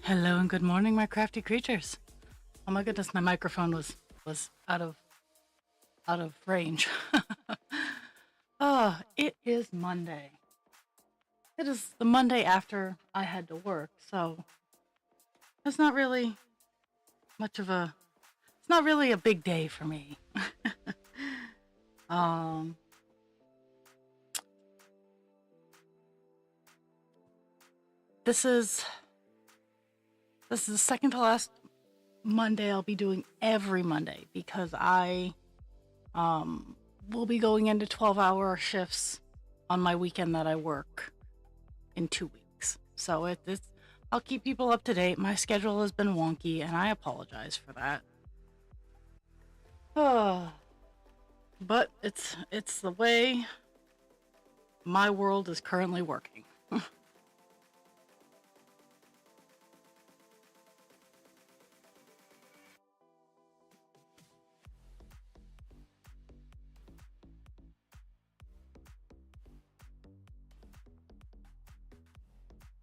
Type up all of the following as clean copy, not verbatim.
Hello and good morning, my crafty creatures. Oh my goodness, my microphone was out of range. Oh, it is Monday. It is the Monday after I had to work, so it's not really much of a it's not really a big day for me. um this is the second to last Monday I'll be doing every Monday because I will be going into 12-hour shifts on my weekend that I work in 2 weeks. So it's I'll keep people up to date. My schedule has been wonky, and I apologize for that. Oh, but it's the way my world is currently working.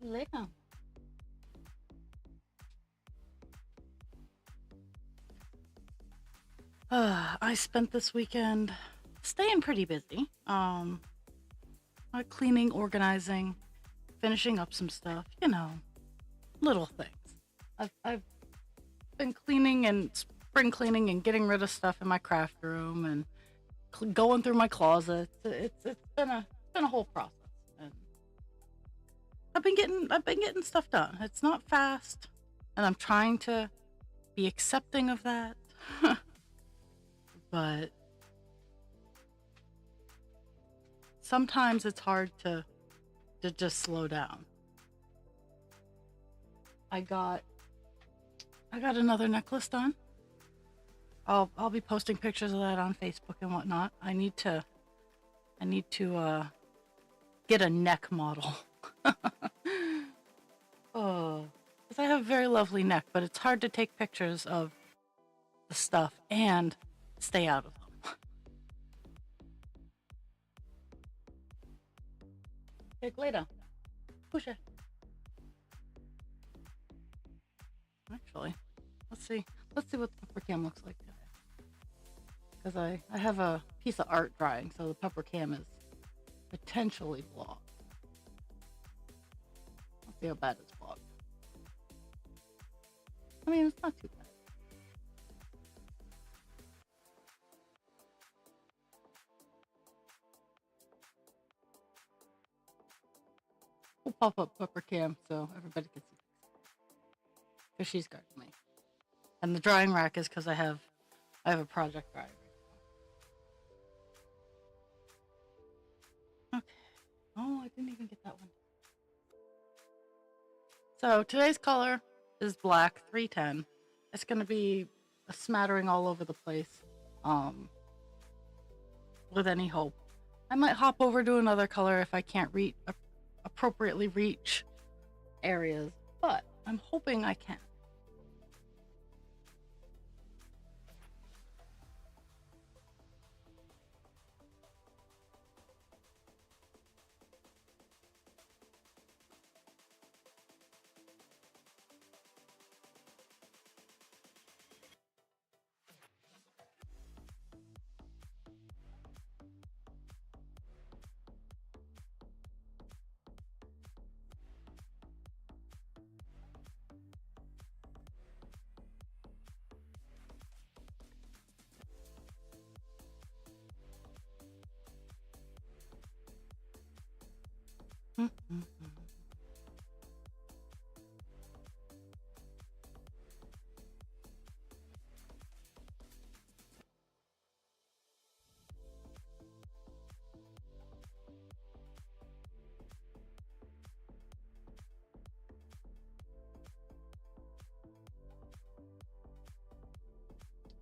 Later. I spent this weekend staying pretty busy. Cleaning, organizing, finishing up some stuff. Little things. I've been cleaning and spring cleaning and getting rid of stuff in my craft room and going through my closet. It's been a whole process, and I've been getting stuff done. It's not fast, and I'm trying to be accepting of that. But sometimes it's hard to just slow down. I got I got another necklace done. I'll be posting pictures of that on Facebook and whatnot. I need to get a neck model. Oh, because I have a very lovely neck, but it's hard to take pictures of the stuff and stay out of them. Take later. Push it. Actually, let's see. Let's see what the pepper cam looks like today. Because I have a piece of art drying, so the pepper cam is potentially blocked. Let's see how bad it's blocked. I mean, it's not too bad. We'll pop up pepper cam so everybody can see. Because she's guarding me. And the drying rack is because I have a project dryer. Okay. Oh, I didn't even get that one. So today's color is black 310. It's gonna be a smattering all over the place. Um, with any hope. I might hop over to another color if I can't appropriately reach areas, but I'm hoping I can.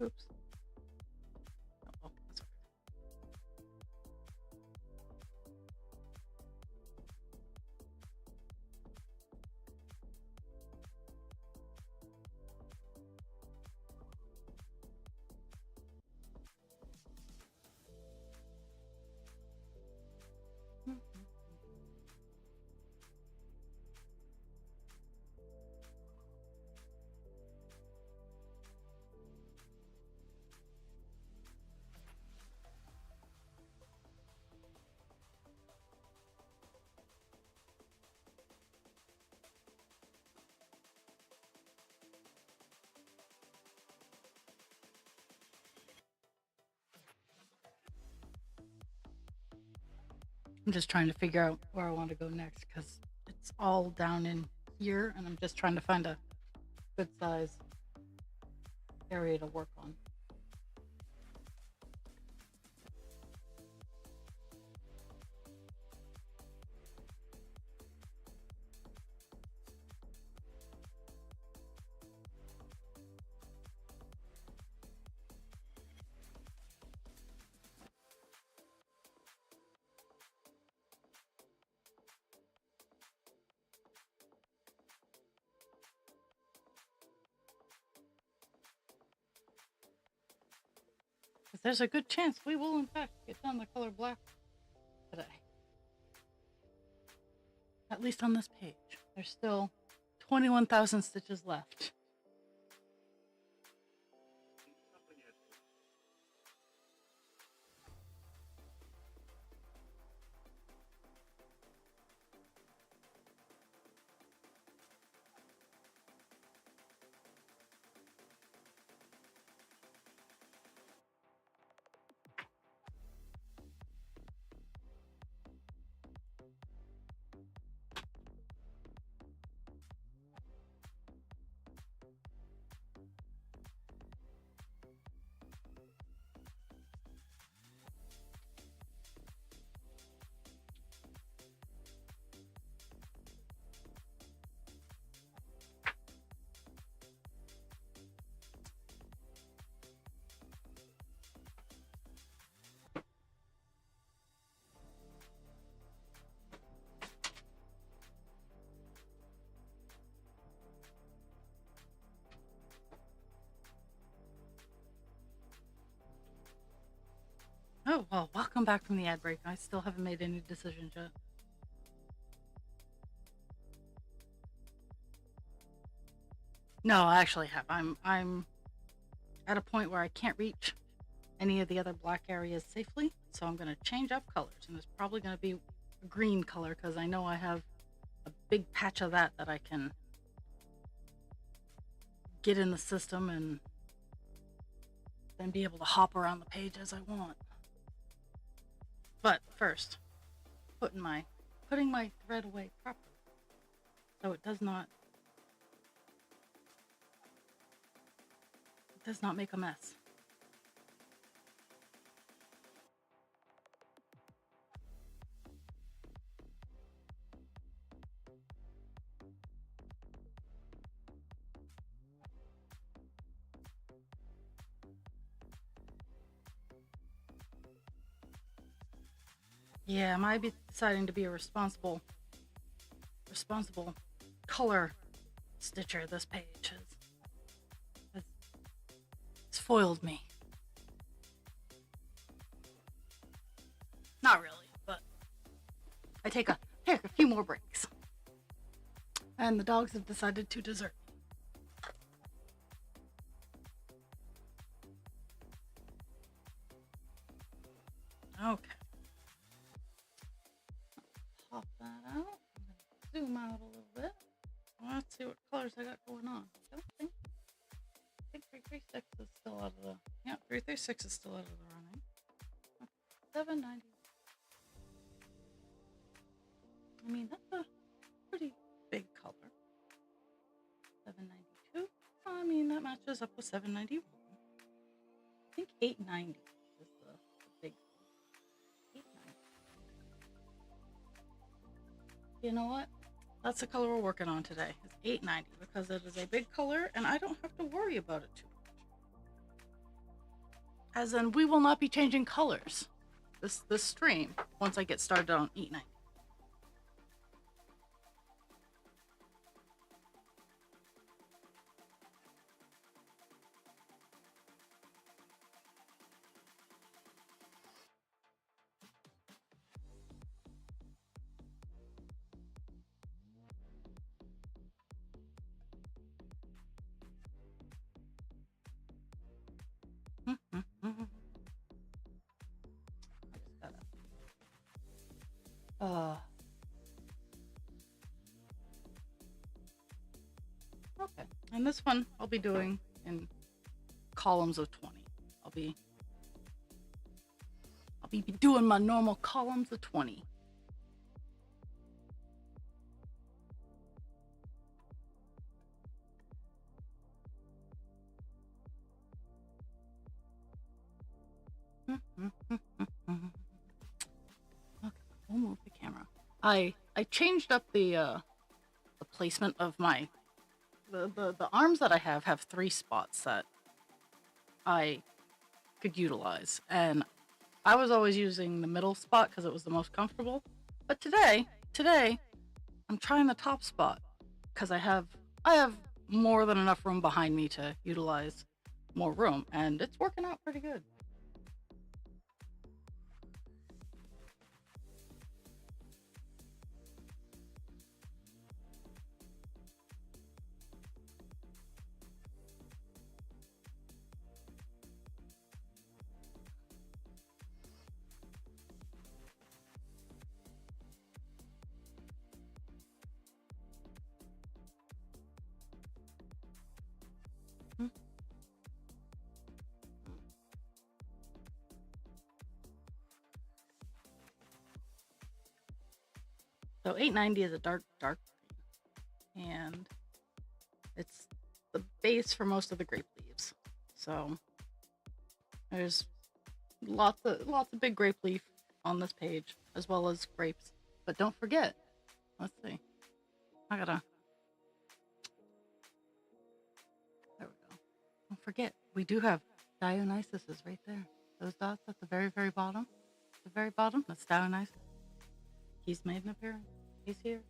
Oops. Oh, that's okay. I'm just trying to figure out where I want to go next because it's all down in here, and I'm just trying to find a good size area to work on. Because there's a good chance we will, in fact, get done the color black today. At least on this page. There's still 21,000 stitches left. Oh, well, welcome back from the ad break. I still haven't made any decisions yet. No, I actually have. I'm at a point where I can't reach any of the other black areas safely, so I'm going to change up colors, and it's probably going to be a green color because I know I have a big patch of that I can get in the system and then be able to hop around the page as I want. But first, putting my thread away properly so it does not make a mess. Yeah, I might be deciding to be a responsible color stitcher this page. It's foiled me. Not really, but I take a few more breaks. And the dogs have decided to desert. Okay. Pop that out. Zoom out a little bit. Let's see what colors I got going on. I think 336 is still out of the 336 is still out of the running. 790. I mean, that's a pretty big color. 792. I mean, that matches up with 791. I think 890 is the big one. 890. You know what? That's the color we're working on today. It's 890 because it is a big color and I don't have to worry about it too much. As in, we will not be changing colors this stream once I get started on 890. Okay, and this one I'll be doing in columns of 20. I'll be doing my normal columns of 20 I changed up the placement of my the arms that I have 3 spots that I could utilize, and I was always using the middle spot because it was the most comfortable. But today I'm trying the top spot because I have more than enough room behind me to utilize more room, and it's working out pretty good. Hmm. So 890 is a dark, and it's the base for most of the grape leaves. So there's lots of big grape leaf on this page, as well as grapes. But don't forget, let's see. I gotta There we go. Don't forget, we do have Dionysuses right there. Those dots at the very bottom. The very bottom, that's Dionysus. He's made an appearance. He's here.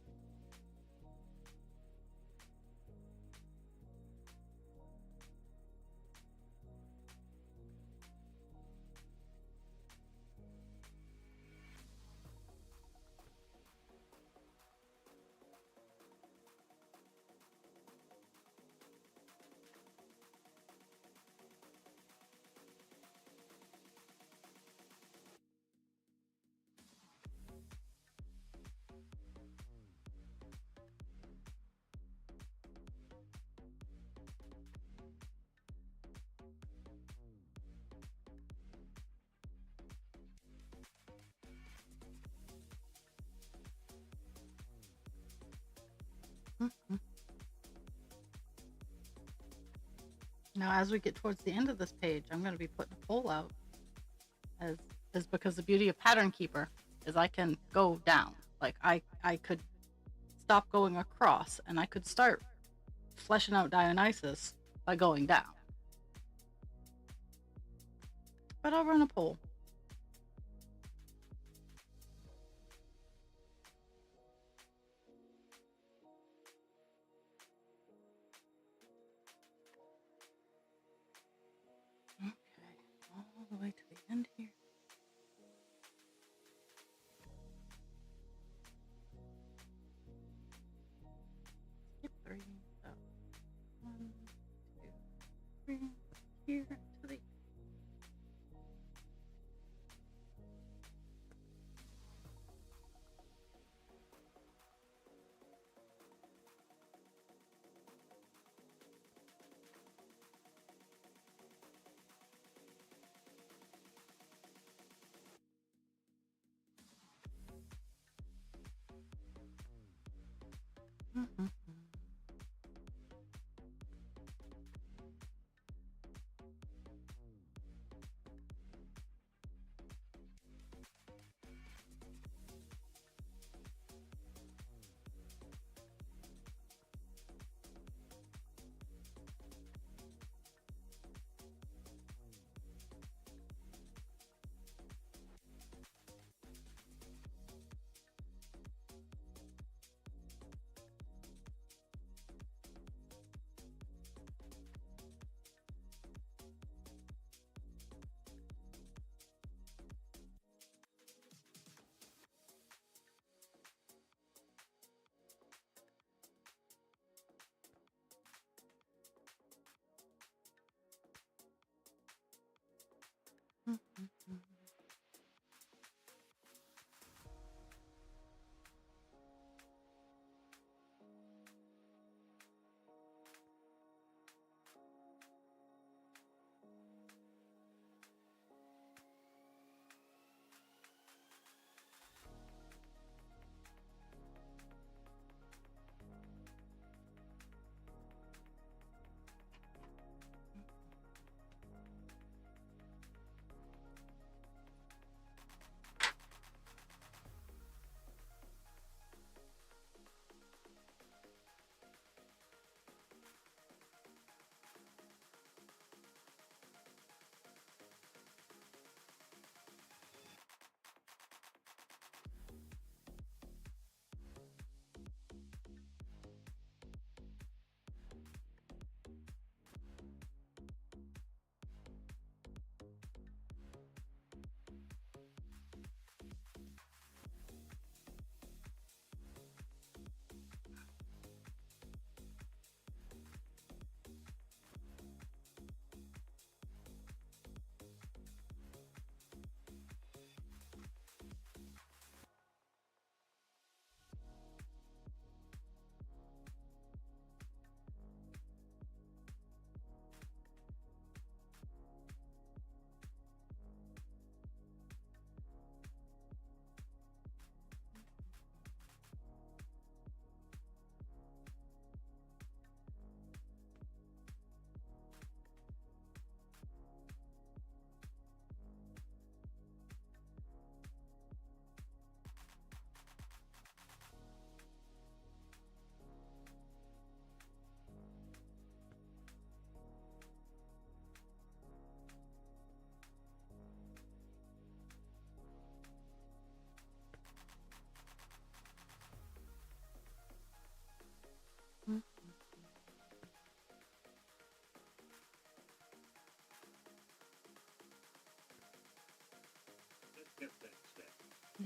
Mhm. Now, as we get towards the end of this page, I'm going to be putting a poll out, as is because the beauty of Pattern Keeper is I can go down. Like I could stop going across, and I could start fleshing out Dionysus by going down. But I'll run a poll. Okay, all the way to the end here. Skip 3. So 1, 2, 3. Here to the Mhm. Mhm.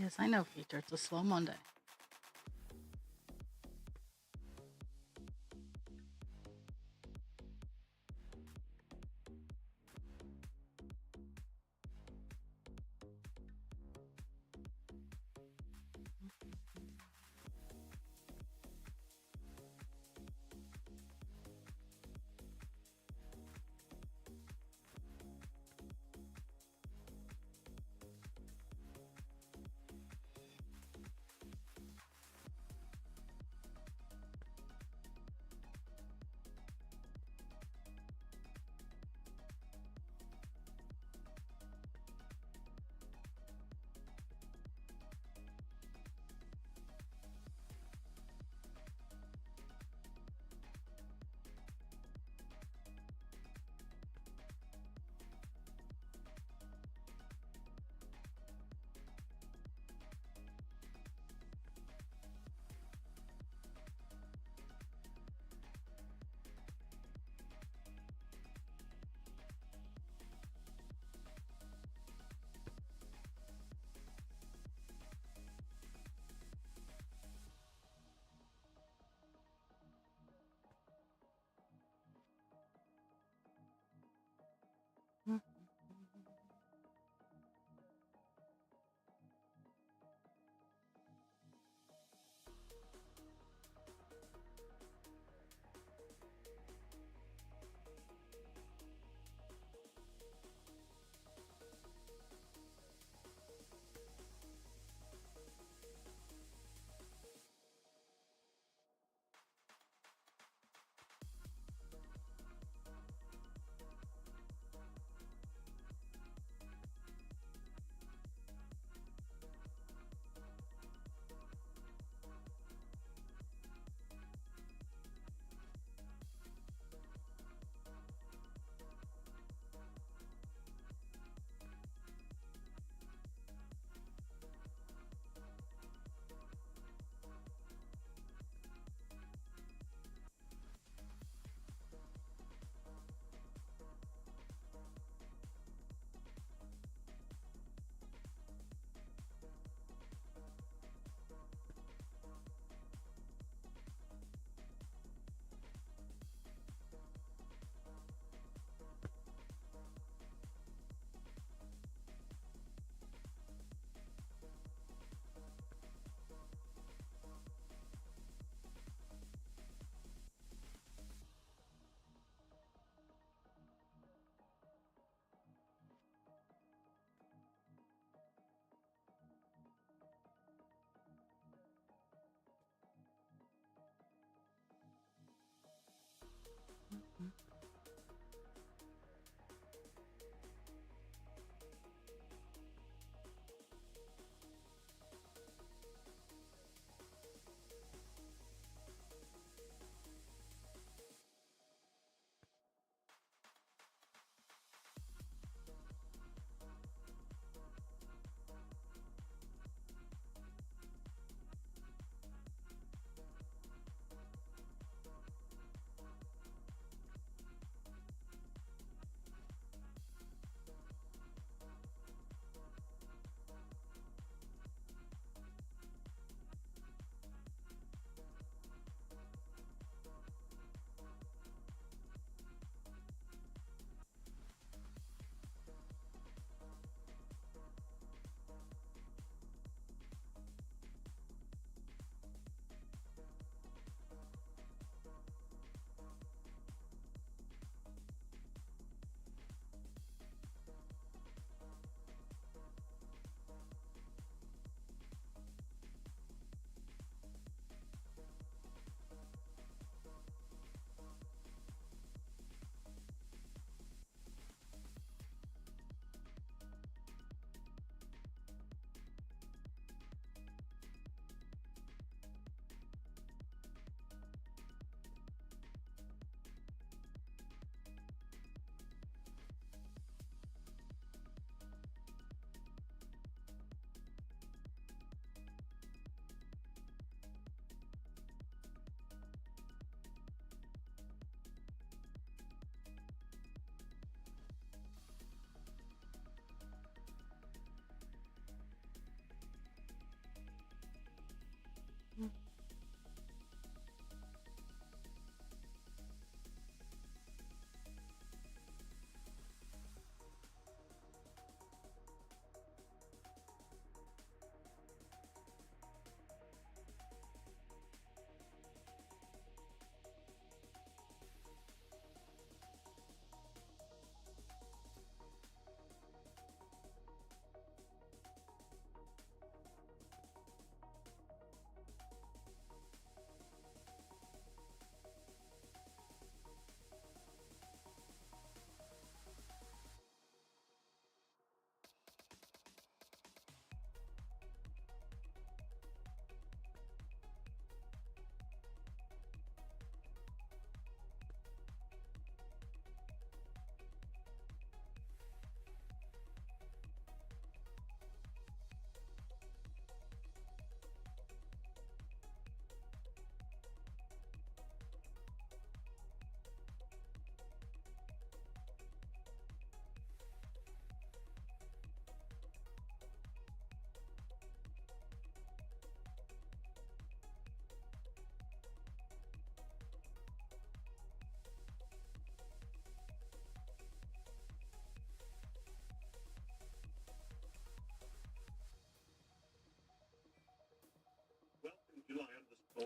Yes, I know, Peter. It's a slow Monday.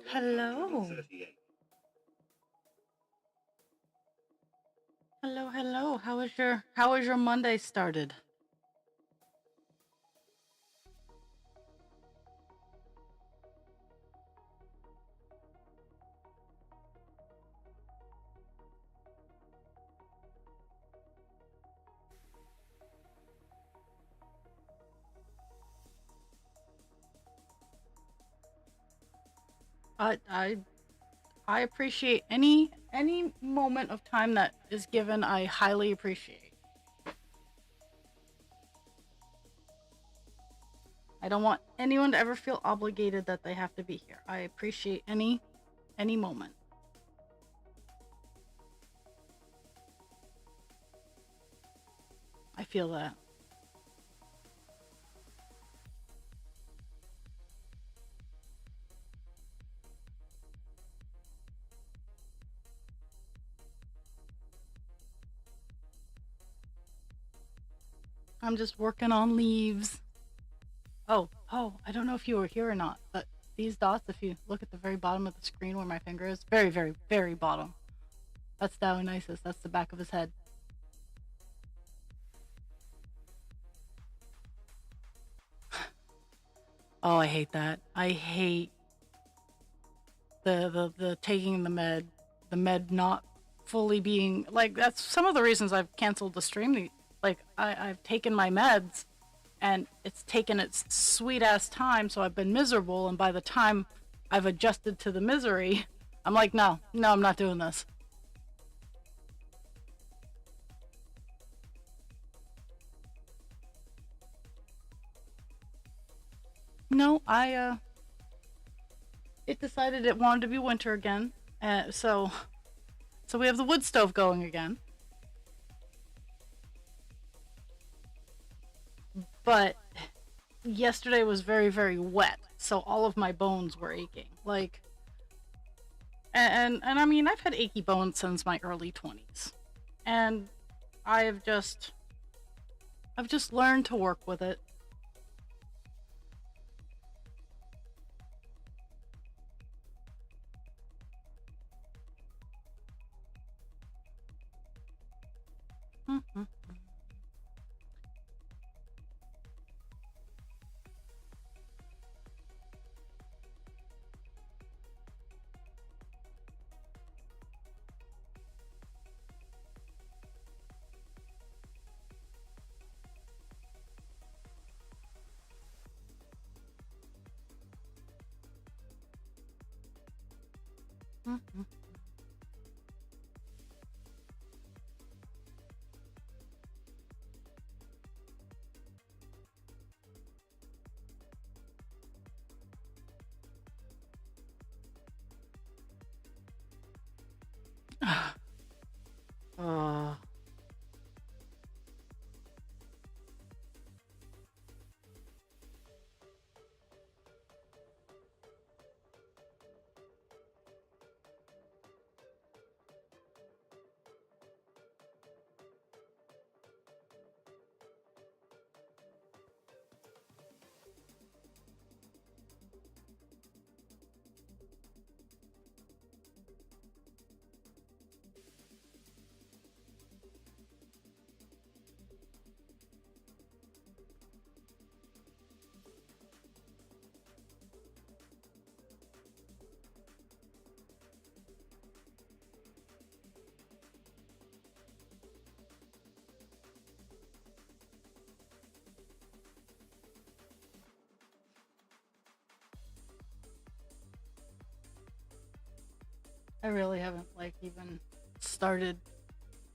Hello. Hello, hello. How was your Monday started? I I appreciate any moment of time that is given. I highly appreciate. I don't want anyone to ever feel obligated that they have to be here. I appreciate any moment. I feel that. I'm just working on leaves. Oh, I don't know if you were here or not, but these dots, if you look at the very bottom of the screen where my finger is, very, very, very bottom, that's Dionysus. That's the back of his head. Oh, I hate that. I hate the taking the med not fully being like, that's some of the reasons I've canceled the stream. Like I've taken my meds and it's taken its sweet ass time, so I've been miserable, and by the time I've adjusted to the misery, I'm like, no, I'm not doing this. No, it decided it wanted to be winter again. So we have the wood stove going again. But yesterday was very, very wet, so all of my bones were aching. Like, and I mean, I've had achy bones since my early 20s, and I've just I've just learned to work with it. Mhm. Mhm. uh, I really haven't like even started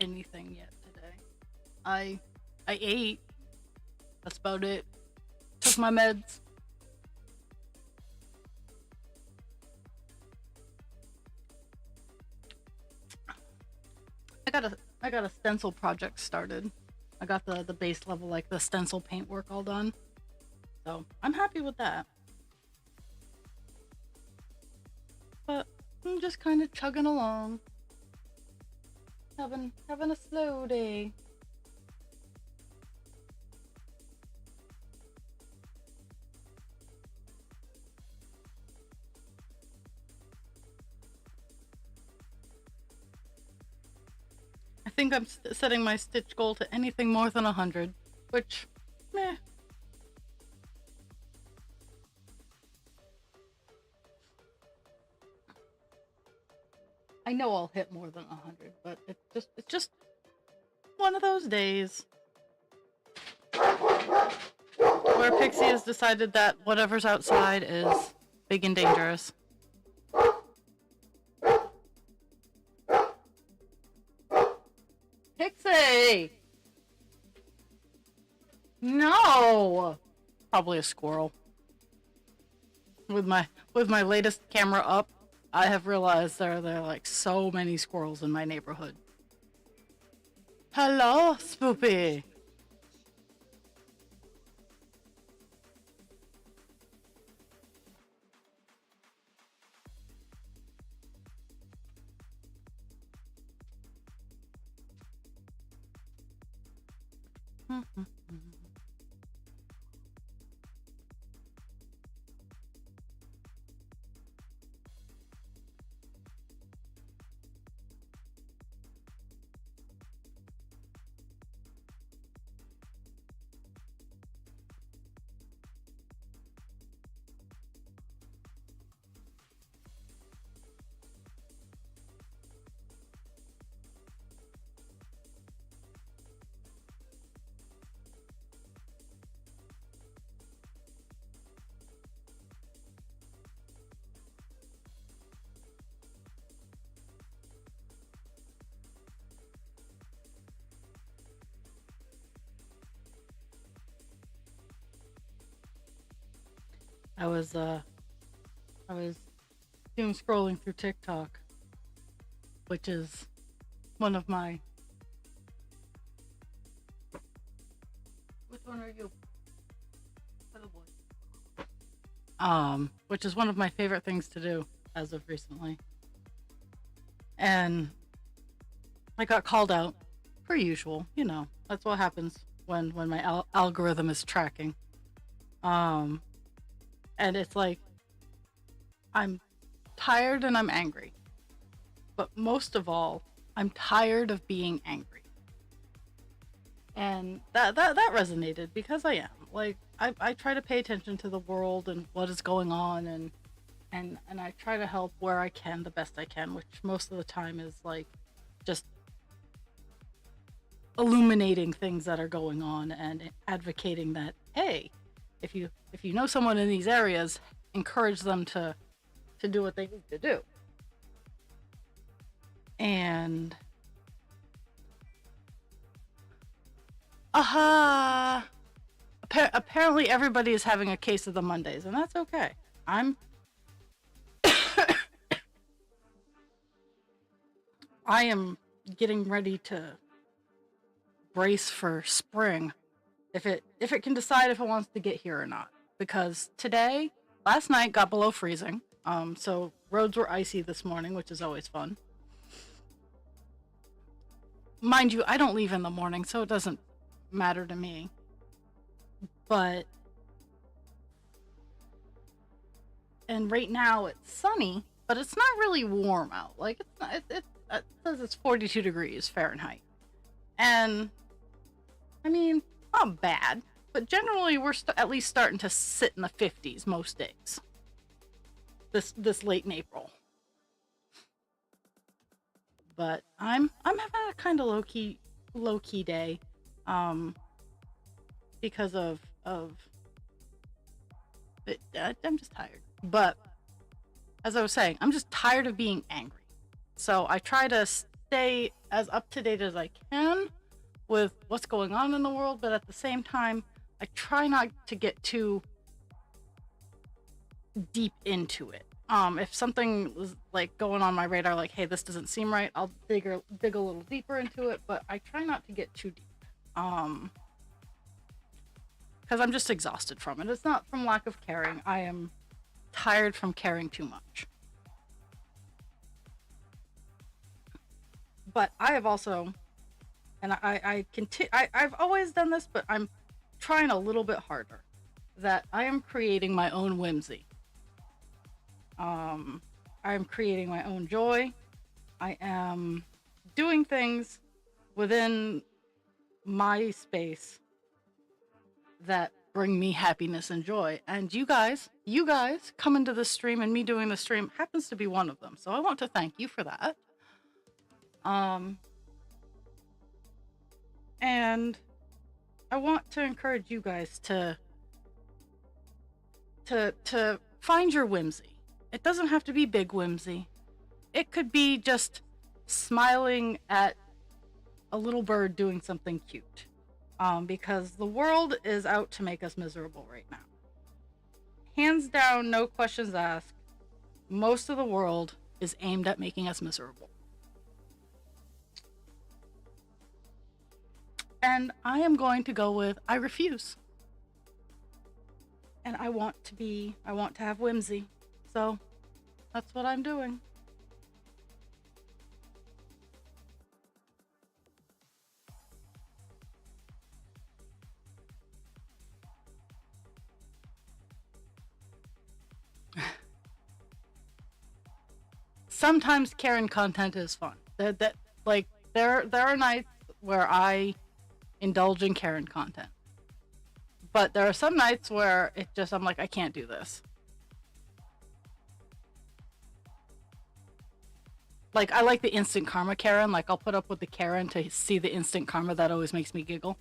anything yet today. I I ate. That's about it. Took my meds. I got a stencil project started. I got the base level, like the stencil paint work all done. So I'm happy with that. But I'm just kind of chugging along, having a slow day. think I'm setting my stitch goal to anything more than 100, which, meh. I know I'll hit more than 100, but it's just one of those days where Pixie has decided that whatever's outside is big and dangerous. Pixie! No! Probably a squirrel. With my latest camera up, I have realized there are like so many squirrels in my neighborhood. Hello, Spoopy. I was doom scrolling through TikTok, which is one of my. Which one are you? Little boy. Which is one of my favorite things to do as of recently. And I got called out, per usual. You know, that's what happens when my algorithm is tracking. And it's like, I'm tired and I'm angry. But most of all, I'm tired of being angry. And that resonated because I am. Like, I try to pay attention to the world and what is going on, and I try to help where I can the best I can, which most of the time is like just illuminating things that are going on and advocating that, hey, if you know someone in these areas, encourage them to do what they need to do. And apparently everybody is having a case of the Mondays, and that's okay. I am getting ready to brace for spring, if it can decide if it wants to get here or not. Because last night got below freezing, so roads were icy this morning, which is always fun. Mind you, I don't leave in the morning, so it doesn't matter to me. And right now it's sunny, but it's not really warm out. Like, it's not, it says it's 42 degrees Fahrenheit. And, I mean, not bad, but generally we're at least starting to sit in the 50s most days. This late in April. But I'm having a kind of low key day, because of it. I'm just tired. But as I was saying, I'm just tired of being angry. So I try to stay as up to date as I can with what's going on in the world, but at the same time, I try not to get too deep into it. If something was like going on my radar, like, hey, this doesn't seem right, I'll dig a little deeper into it, but I try not to get too deep. Because I'm just exhausted from it. It's not from lack of caring. I am tired from caring too much. But I have also, and I've always done this, but I'm trying a little bit harder, that I am creating my own whimsy. I am creating my own joy. I am doing things within my space that bring me happiness and joy. And you guys coming to the stream and me doing the stream happens to be one of them. So I want to thank you for that. And I want to encourage you guys to find your whimsy. It doesn't have to be big whimsy. It could be just smiling at a little bird doing something cute. Because the world is out to make us miserable right now. Hands down, no questions asked, most of the world is aimed at making us miserable. And I am going to go with I refuse. And I want to have whimsy. So that's what I'm doing. Sometimes Karen content is fun. There are nights where I indulge in Karen content. But there are some nights where I'm like, I can't do this. Like, I like the instant karma Karen. Like, I'll put up with the Karen to see the instant karma. That always makes me giggle.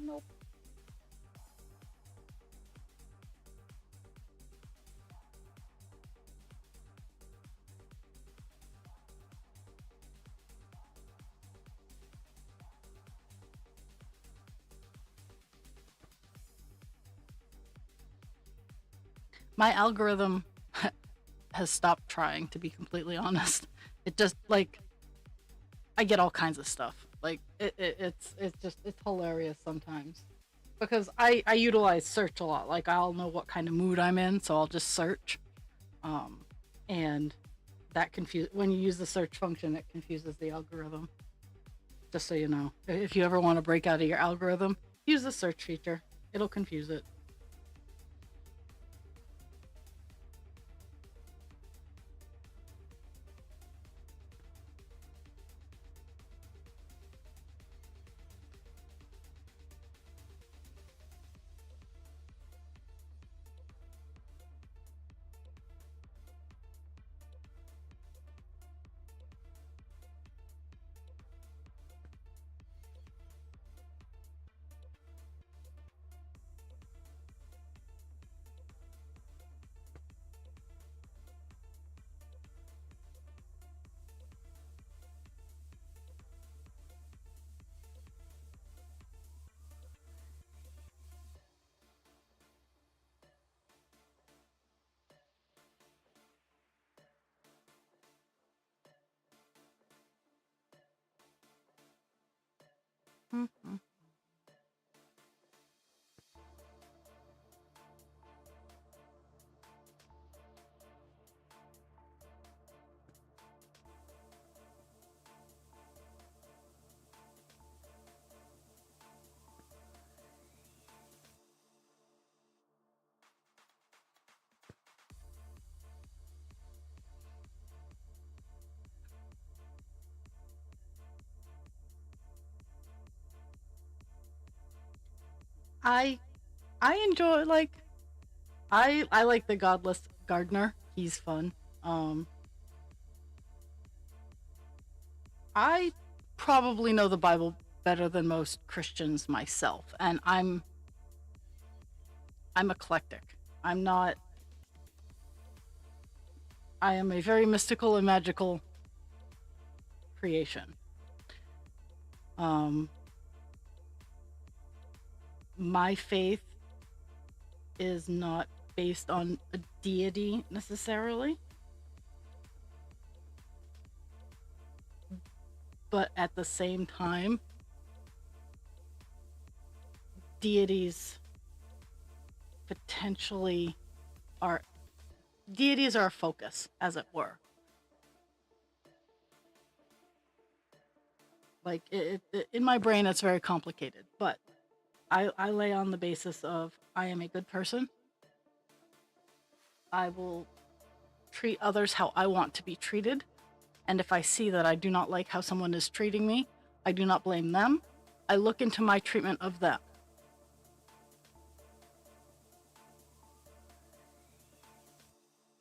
Nope. My algorithm has stopped trying, to be completely honest. It just, like, I get all kinds of stuff. Like, it's hilarious sometimes. Because I utilize search a lot. Like, I'll know what kind of mood I'm in, so I'll just search. And that when you use the search function, it confuses the algorithm. Just so you know. If you ever want to break out of your algorithm, use the search feature. It'll confuse it. Mm-hmm. I enjoy, like, I like the Godless Gardener. He's fun. I probably know the Bible better than most Christians myself, and I'm eclectic. I am a very mystical and magical creation. My faith is not based on a deity necessarily, but at the same time, deities potentially are a focus, as it were. Like, in my brain, it's very complicated, but I lay on the basis of I am a good person. I will treat others how I want to be treated. And if I see that I do not like how someone is treating me, I do not blame them. I look into my treatment of them.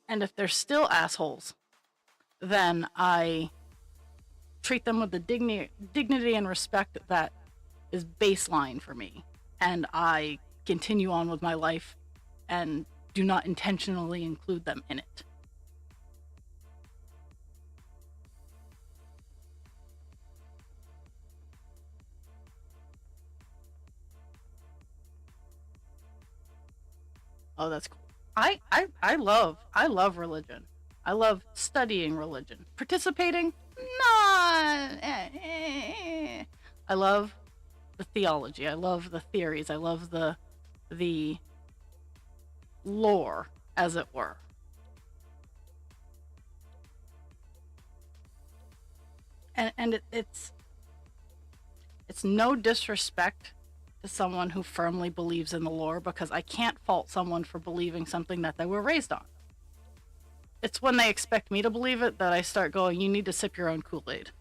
And if they're still assholes, then I treat them with the dignity and respect that is baseline for me. And I continue on with my life and do not intentionally include them in it. Oh, that's cool. I love religion. I love studying religion. Participating, not. I love the theology. I love the theories. I love the lore, as it were. And it's no disrespect to someone who firmly believes in the lore, because I can't fault someone for believing something that they were raised on. It's when they expect me to believe it that I start going, you need to sip your own Kool-Aid.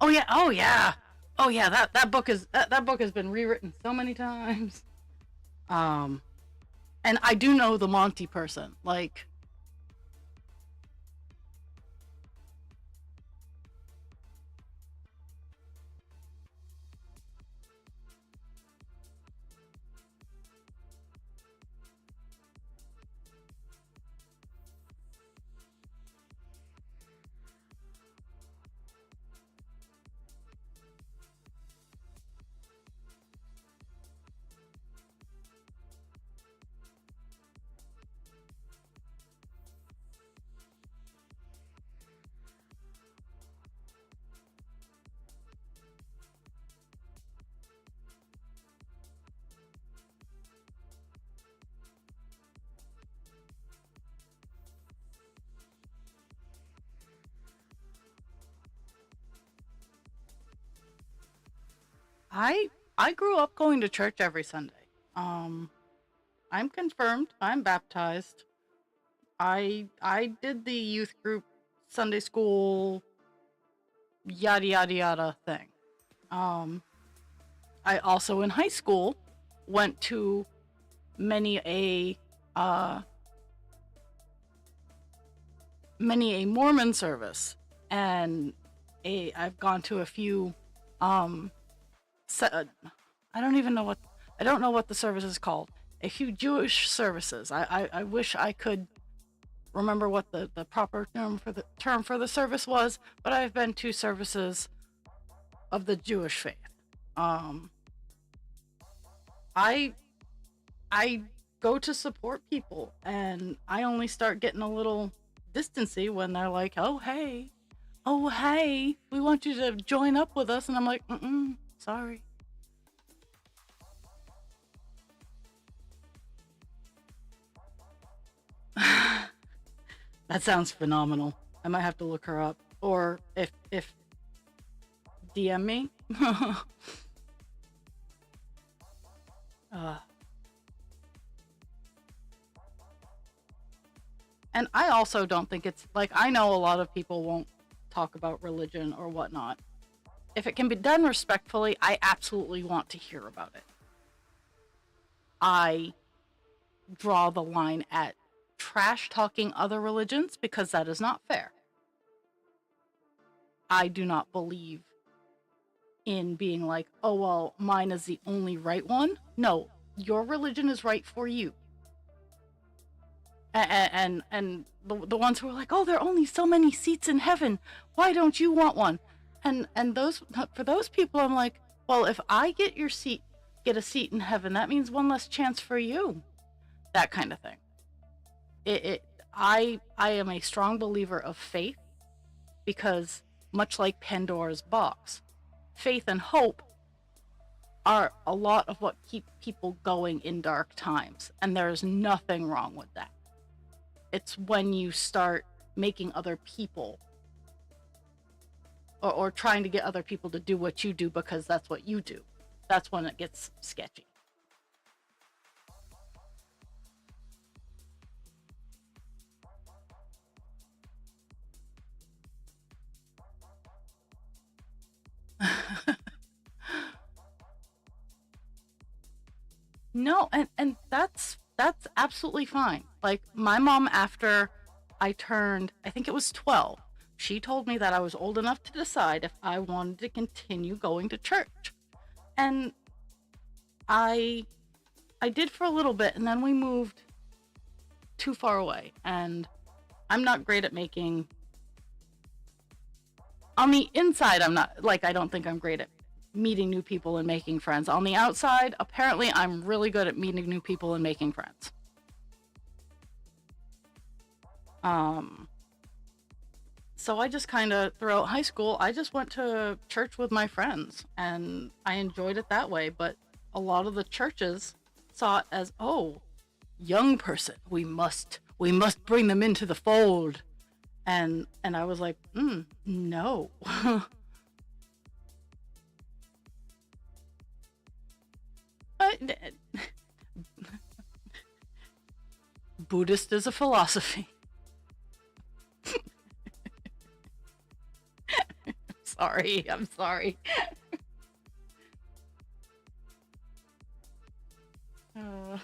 Oh yeah, oh yeah. Oh yeah, that book has been rewritten so many times. Um and I do know the Monty person. Like, I grew up going to church every Sunday. Um I'm confirmed, I'm baptized. I did the youth group Sunday school yada yada yada thing. Um I also in high school went to many a uh many a Mormon service, and I've gone to a few um I don't even know what I don't know what the service is called. A few Jewish services. I wish I could remember what the proper term for the service was, but I've been to services of the Jewish faith. Um, I I go to support people, and I only start getting a little distancy when they're like, oh hey, we want you to join up with us," and I'm like, sorry. That sounds phenomenal. I might have to look her up, or if DM me. uh, and I also don't think it's like, I know a lot of people won't talk about religion or whatnot. If it can be done respectfully, I absolutely want to hear about it. I draw the line at trash talking other religions, because that is not fair. I do not believe in being like, oh, well, mine is the only right one. No, your religion is right for you. And the ones who are like, oh, there are only so many seats in heaven, why don't you want one? And those, for those people, I'm like, well, if I get a seat in heaven, that means one less chance for you. That kind of thing. I am a strong believer of faith, because much like Pandora's box, faith and hope are a lot of what keep people going in dark times, and there's nothing wrong with that. It's when you start making other people or trying to get other people to do what you do because that's what you do. That's when it gets sketchy. No, and that's absolutely fine. Like my mom, after I turned, I think it was 12, she told me that I was old enough to decide if I wanted to continue going to church. And I I did for a little bit, and then we moved too far away, and I'm not great at making, on the inside, I'm not, like, I don't think I'm great at meeting new people and making friends. On the outside, apparently I'm really good at meeting new people and making friends. So I just kind of, throughout high school, I just went to church with my friends and I enjoyed it that way. But a lot of the churches saw it as, oh, young person, we must bring them into the fold. And I was like, no. But Buddhist is a philosophy. I'm sorry. Uh,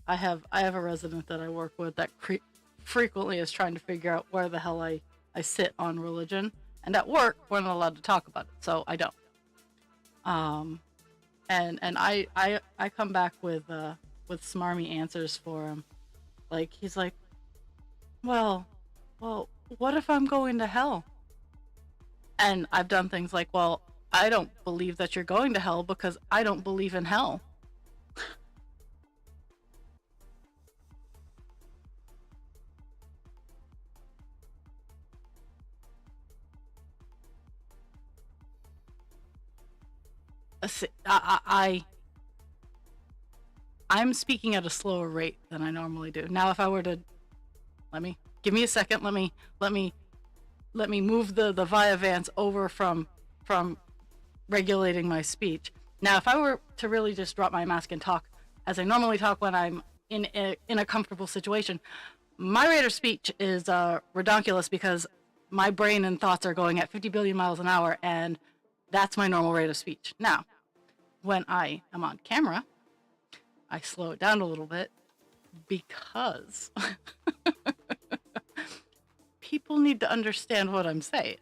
I have a resident that I work with that frequently is trying to figure out where the hell I sit on religion, and at work we're not allowed to talk about it, so I don't. Um, and I come back with smarmy answers for him. Like he's like, well, well, what if I'm going to hell? And I've done things like, well, I don't believe that you're going to hell because I don't believe in hell. I I'm speaking at a slower rate than I normally do. Now, if I were to, let me give me a second. Let me move the Via Vance over from regulating my speech. Now, if I were to really just drop my mask and talk as I normally talk when I'm in a comfortable situation, my rate of speech is redonkulous because my brain and thoughts are going at 50 billion miles an hour, and that's my normal rate of speech. Now, when I am on camera, I slow it down a little bit because people need to understand what I'm saying.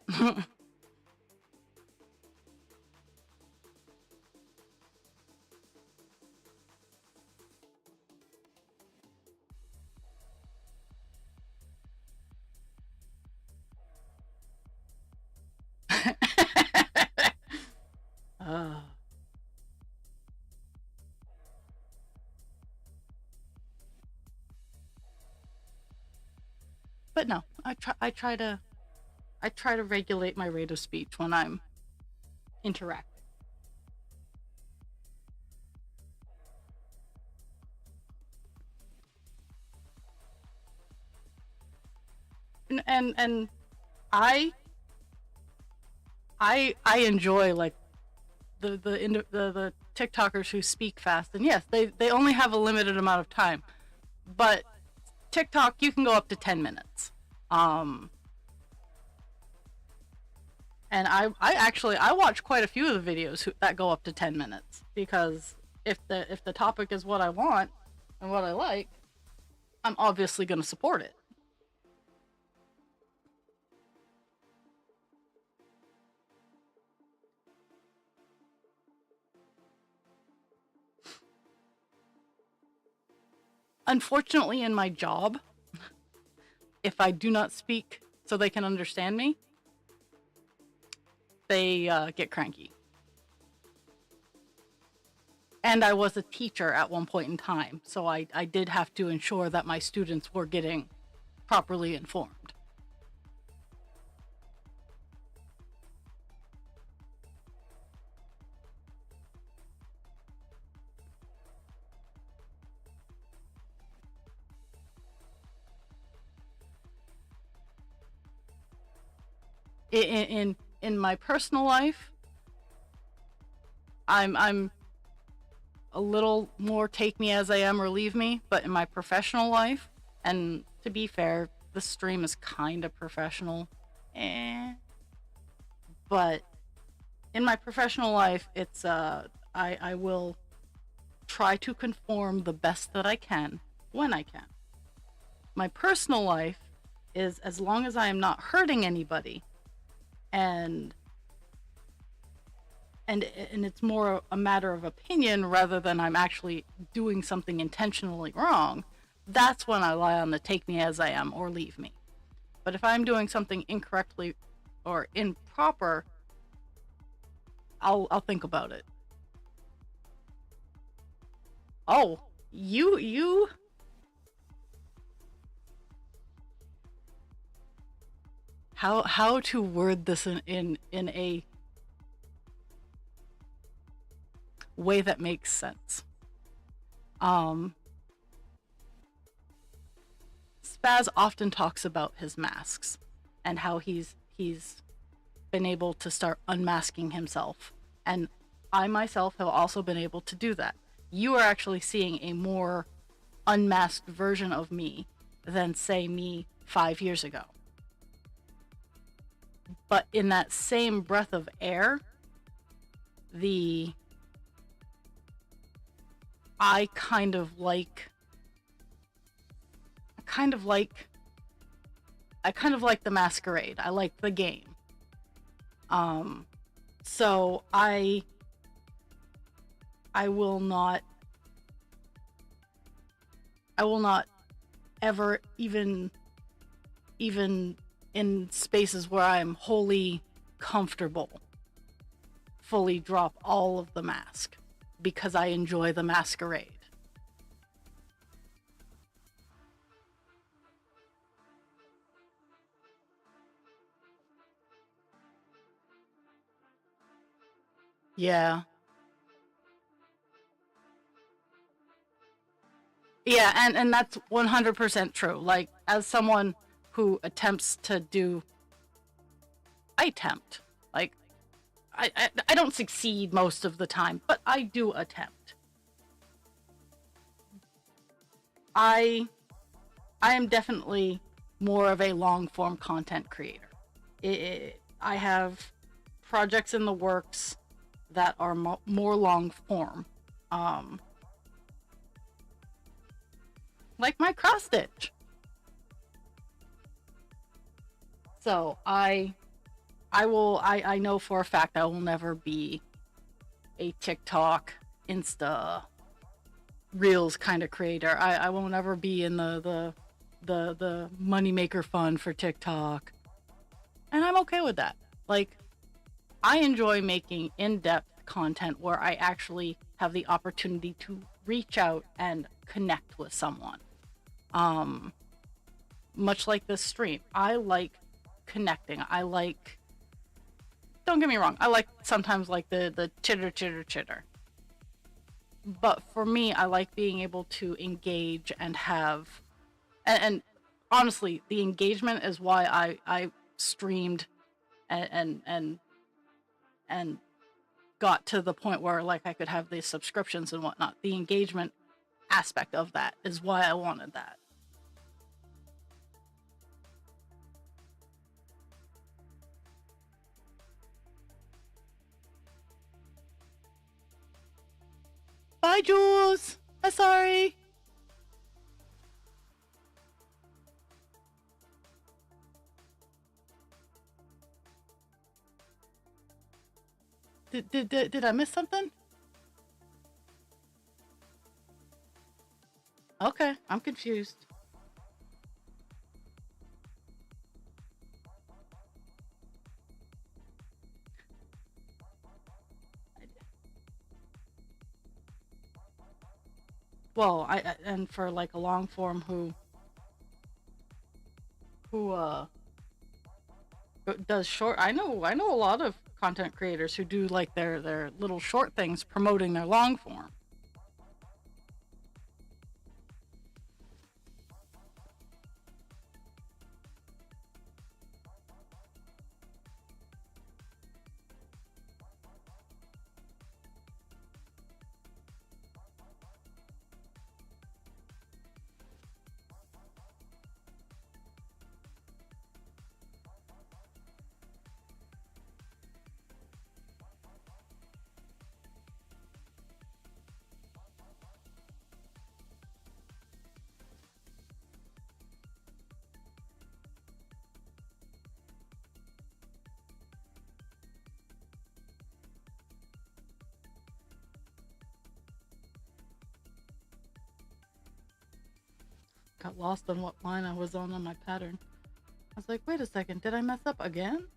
uh, but no, I try to regulate my rate of speech when I'm interacting. And I I enjoy like the TikTokers who speak fast, and yes, they only have a limited amount of time, but TikTok you can go up to 10 minutes. Um, and I actually I watch quite a few of the videos that go up to 10 minutes because if the topic is what I want and what I like, I'm obviously going to support it. Unfortunately, in my job, if I do not speak so they can understand me, they get cranky. And I was a teacher at one point in time, so I did have to ensure that my students were getting properly informed. In my personal life, I'm a little more take me as I am or leave me, but in my professional life, and to be fair, the stream is kind of professional, but in my professional life, it's I will try to conform the best that I can when I can. My personal life is as long as I am not hurting anybody, and it's more a matter of opinion rather than I'm actually doing something intentionally wrong. That's when I lie on the take me as I am or leave me. But if I'm doing something incorrectly or improper, I'll think about it. Oh, you how to word this in a way that makes sense. Spaz often talks about his masks and how he's been able to start unmasking himself, and I myself have also been able to do that. You are actually seeing a more unmasked version of me than, say, me 5 years ago. But in that same breath of air, I kind of like the masquerade. I like the game. So I will not ever, even in spaces where I'm wholly comfortable, fully drop all of the mask because I enjoy the masquerade. Yeah. Yeah, and that's 100% true. Like, as someone who attempts to do, I attempt. Like, I don't succeed most of the time, but I do attempt. I am definitely more of a long form content creator. I have projects in the works that are more long form, like my cross stitch. So I know for a fact I will never be a TikTok, Insta, Reels kind of creator. I will never be in the moneymaker fund for TikTok, and I'm okay with that. Like, I enjoy making in-depth content where I actually have the opportunity to reach out and connect with someone. Much like this stream, I like connecting. Don't get me wrong, I like sometimes like the chitter. But for me, I like being able to engage and have, and honestly, the engagement is why I streamed and got to the point where, like, I could have these subscriptions and whatnot. The engagement aspect of that is why I wanted that. Bye, Jules. I'm sorry. Did I miss something? Okay, I'm confused. well, and for like a long form who does short. I know a lot of content creators who do like their little short things promoting their long form. Got lost on what line I was on my pattern. I was like, wait a second, did I mess up again?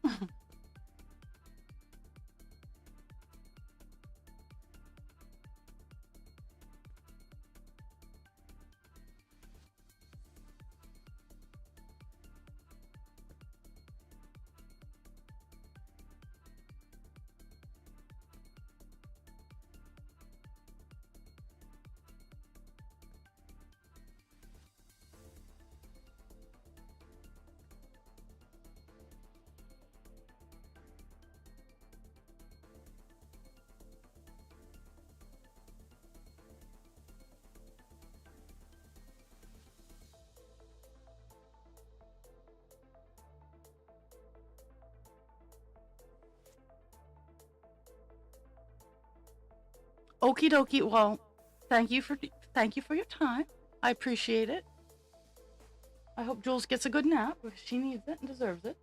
Okie dokie. Well, thank you for your time. I appreciate it. I hope Jules gets a good nap because she needs it and deserves it.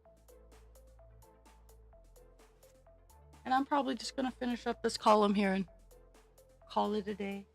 And I'm probably just gonna finish up this column here and call it a day.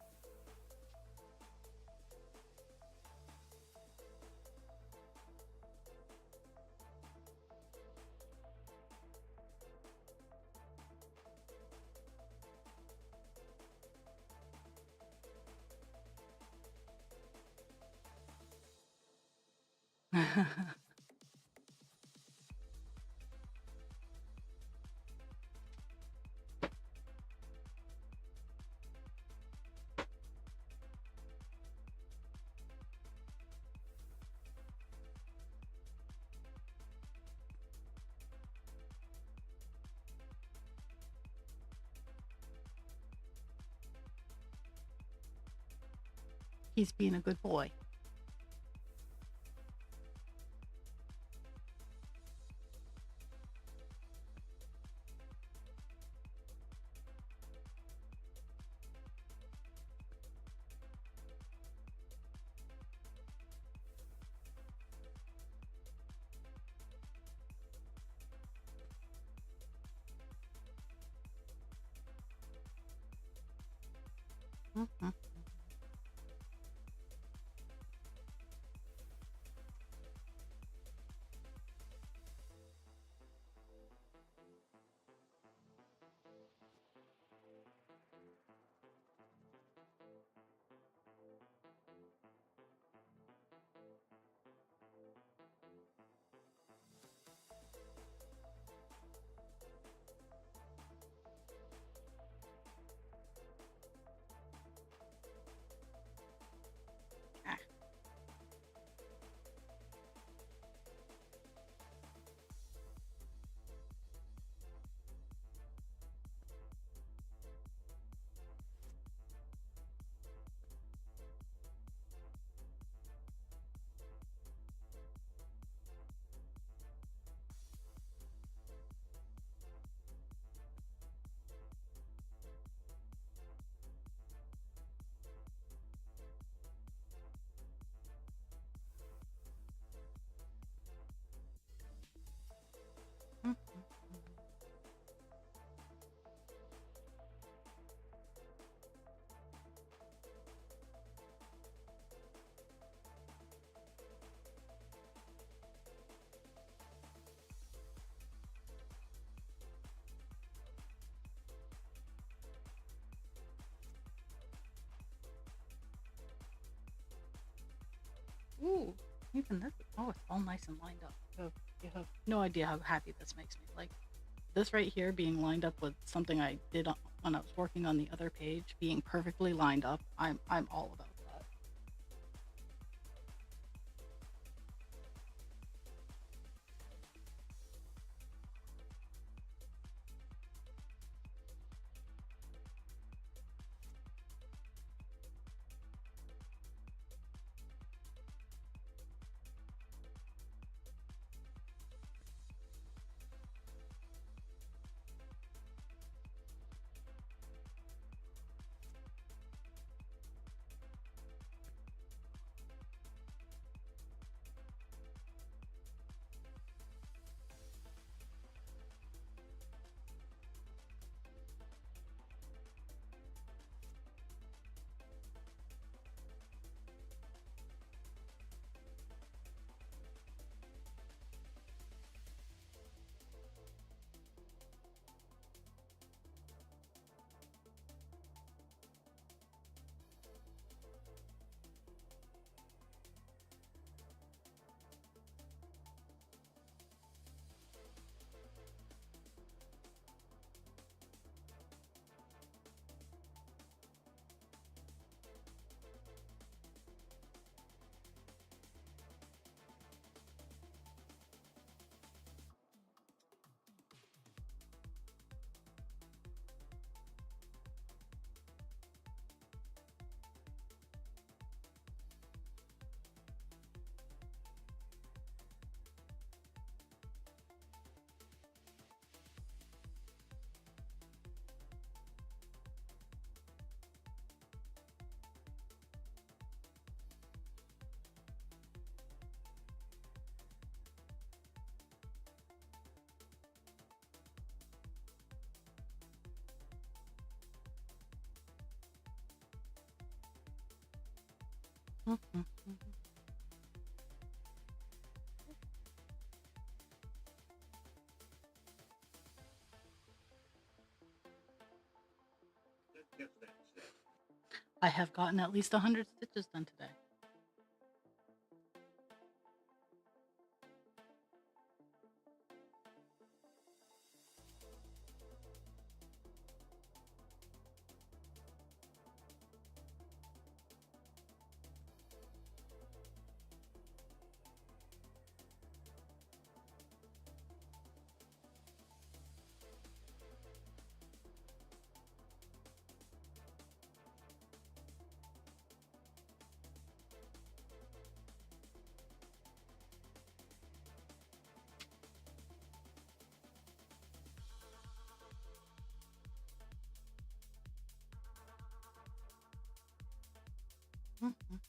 He's being a good boy. Mhm. Ooh, even this. Oh, it's all nice and lined up. You have no idea how happy this makes me. Like this right here being lined up with something I did when I was working on the other page, being perfectly lined up. I'm all about that. Mhm. I have gotten at least 100 stitches done today. Mhm.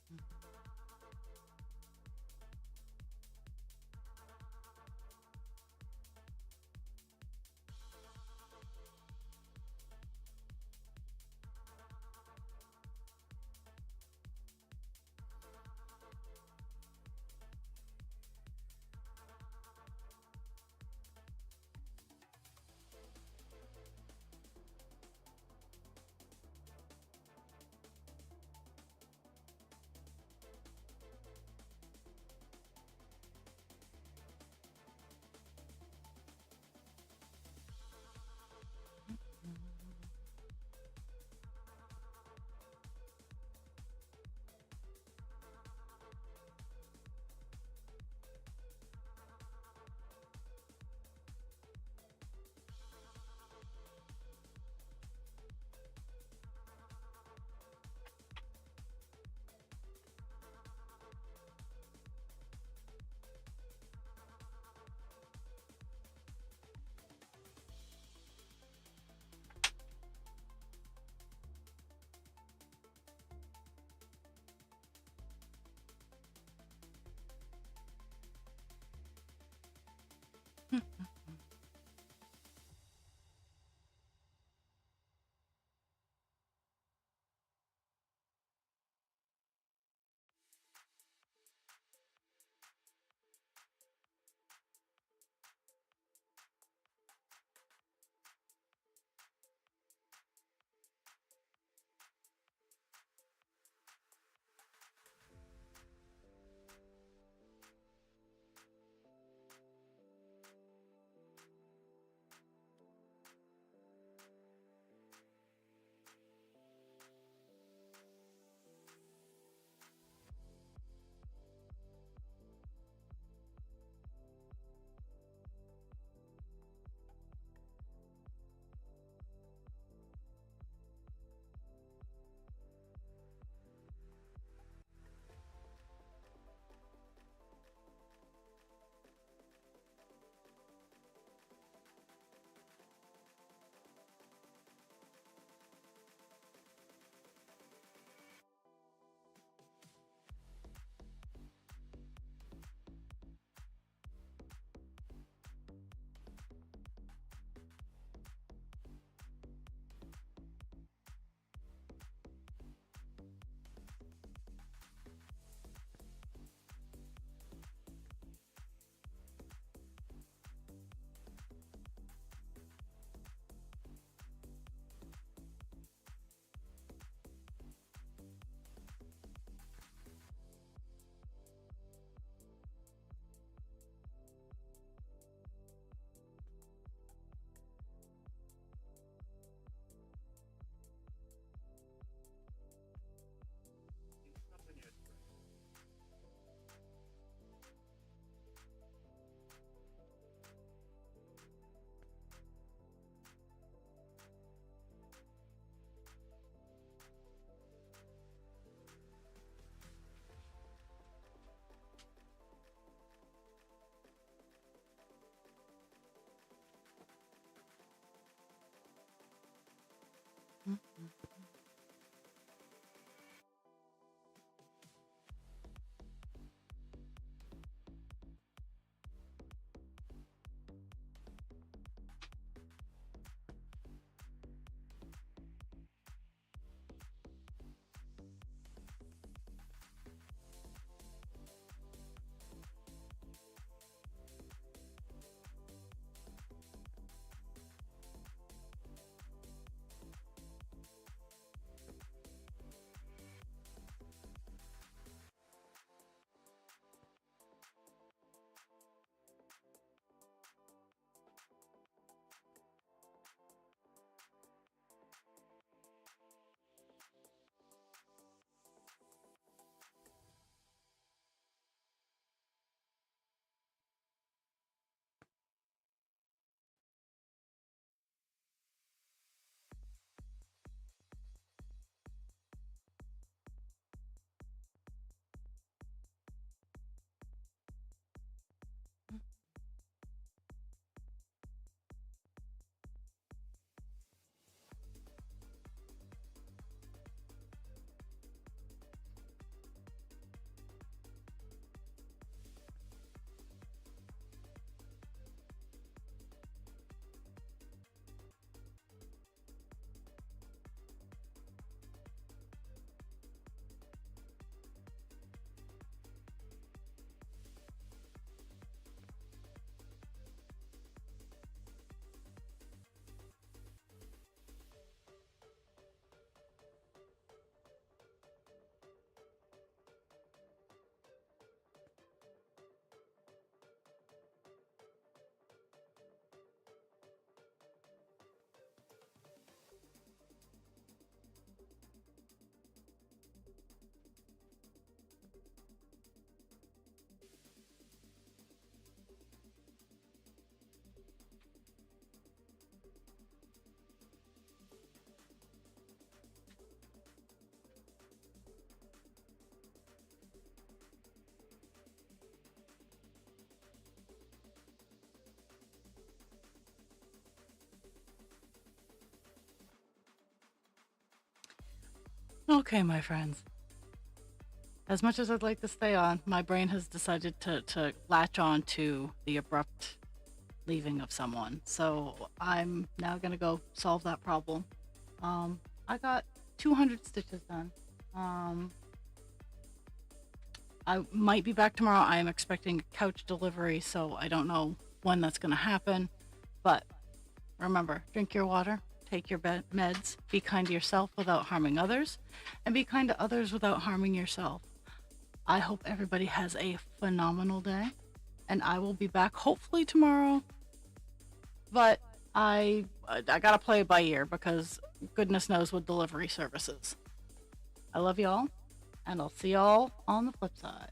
Okay, my friends. As much as I'd like to stay on, my brain has decided to latch on to the abrupt leaving of someone. So I'm now gonna go solve that problem. I got 200 stitches done. Um, I might be back tomorrow. I am expecting a couch delivery, so I don't know when that's gonna happen. But remember, drink your water, take your meds, be kind to yourself without harming others, and be kind to others without harming yourself. I hope everybody has a phenomenal day, and I will be back hopefully tomorrow. But I gotta play it by ear because goodness knows with delivery services. I love y'all, and I'll see y'all on the flip side.